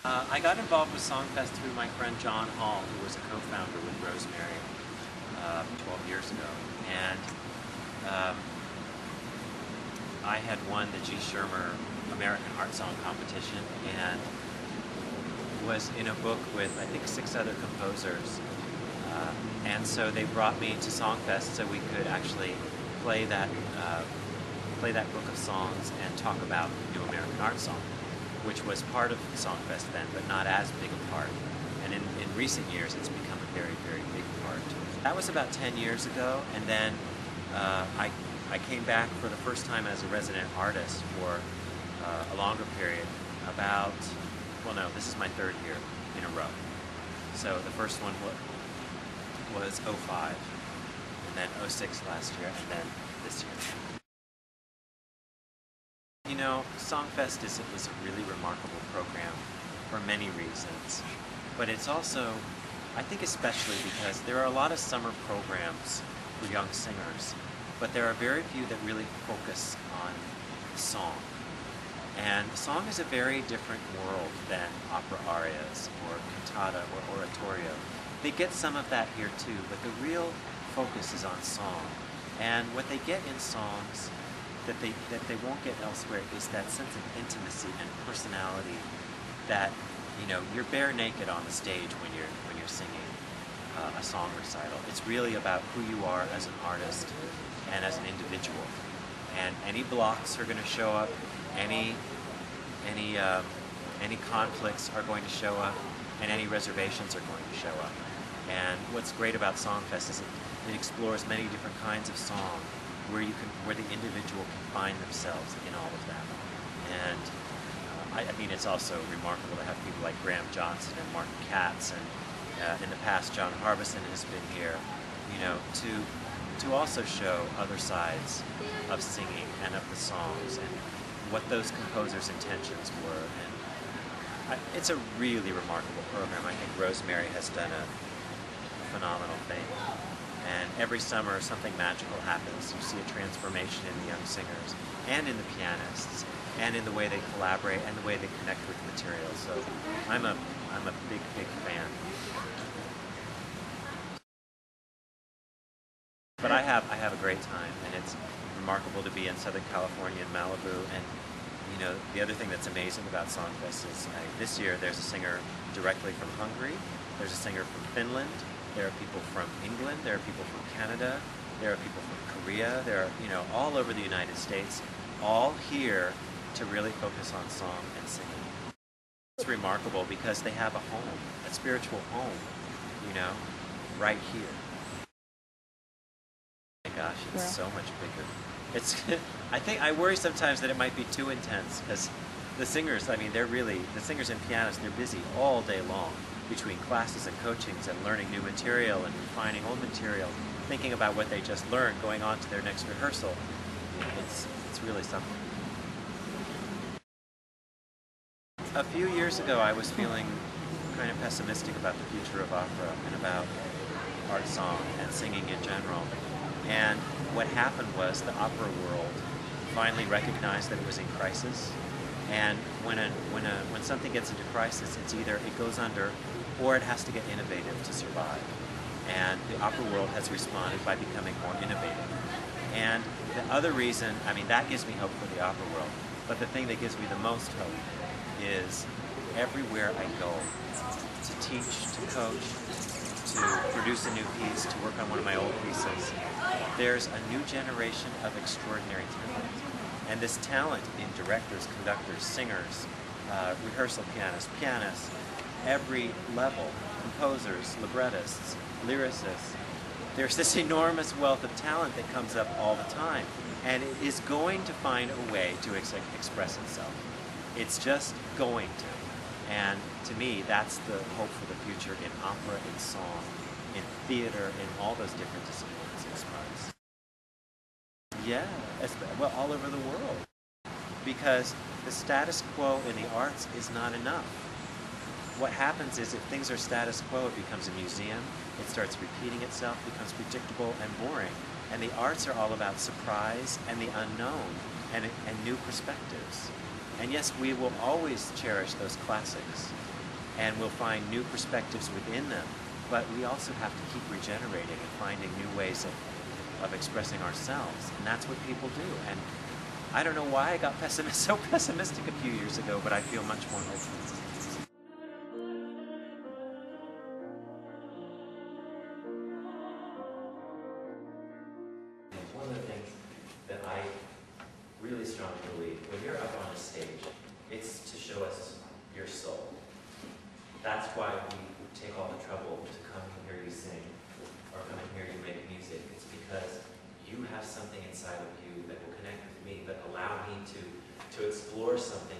I got involved with Songfest through my friend John Hall, who was a co-founder with Rosemary 12 years ago. And I had won the G. Schirmer American Art Song Competition and was in a book with, I think, 6 other composers. And so they brought me to Songfest so we could actually play that book of songs and talk about New American Art Song, which was part of Songfest then, but not as big a part. And in recent years, it's become a very, very big part. That was about 10 years ago, and then I came back for the first time as a resident artist for a longer period, this is my 3rd year in a row. So the first one was 05, and then 06 last year, and then this year. You know, Songfest is a really remarkable program for many reasons, but it's also, I think especially because there are a lot of summer programs for young singers, but there are very few that really focus on song. And song is a very different world than opera arias or cantata or oratorio. They get some of that here too, but the real focus is on song. And what they get in songs that they won't get elsewhere is that sense of intimacy and personality that, you know, you're bare naked on the stage when you're singing a song recital. It's really about who you are as an artist and as an individual. And any blocks are going to show up, any conflicts are going to show up, and any reservations are going to show up. And what's great about Songfest is it explores many different kinds of song where the individual can find themselves in all of that. And I mean, it's also remarkable to have people like Graham Johnson and Martin Katz, and in the past John Harbison has been here, you know, to also show other sides of singing and of the songs and what those composers' intentions were. And it's a really remarkable program. I think Rosemary has done a phenomenal thing. And every summer something magical happens. You see a transformation in the young singers and in the pianists and in the way they collaborate and the way they connect with the material. So I'm a big fan. But I have a great time, and it's remarkable to be in Southern California in Malibu. And you know, the other thing that's amazing about Songfest is this year there's a singer directly from Hungary, there's a singer from Finland, there are people from England, there are people from Canada, there are people from Korea, there are, you know, all over the United States, all here to really focus on song and singing. It's remarkable because they have a home, a spiritual home, you know, right here. Oh my gosh, it's so much bigger. It's, I worry sometimes that it might be too intense because the singers, I mean, the singers and pianists, they're busy all day long between classes and coachings and learning new material and refining old material, thinking about what they just learned, going on to their next rehearsal. It's really something. A few years ago, I was feeling kind of pessimistic about the future of opera and about art song and singing in general. And what happened was the opera world finally recognized that it was in crisis. And when something gets into crisis, it's either it goes under or it has to get innovative to survive. And the opera world has responded by becoming more innovative. And the other reason, I mean, that gives me hope for the opera world. But the thing that gives me the most hope is everywhere I go to teach, to coach, to produce a new piece, to work on one of my old pieces, there's a new generation of extraordinary talent. And this talent in directors, conductors, singers, rehearsal pianists, every level, composers, librettists, lyricists, there's this enormous wealth of talent that comes up all the time. And it is going to find a way to express itself. It's just going to. And to me, that's the hope for the future in opera, in song, in theater, in all those different disciplines and sparks. Yeah, well, all over the world. Because the status quo in the arts is not enough. What happens is if things are status quo, it becomes a museum, it starts repeating itself, becomes predictable and boring. And the arts are all about surprise and the unknown and new perspectives. And yes, we will always cherish those classics, and we'll find new perspectives within them. But we also have to keep regenerating and finding new ways of expressing ourselves, and that's what people do. And I don't know why I got so pessimistic a few years ago, but I feel much more hopeful. One of the things that I really strongly believe, when you're up on a stage, it's to show us your soul. That's why we take all the trouble to come and hear you sing, or come and hear you make music. It's because you have something inside of you that will connect with me, that allow me to explore something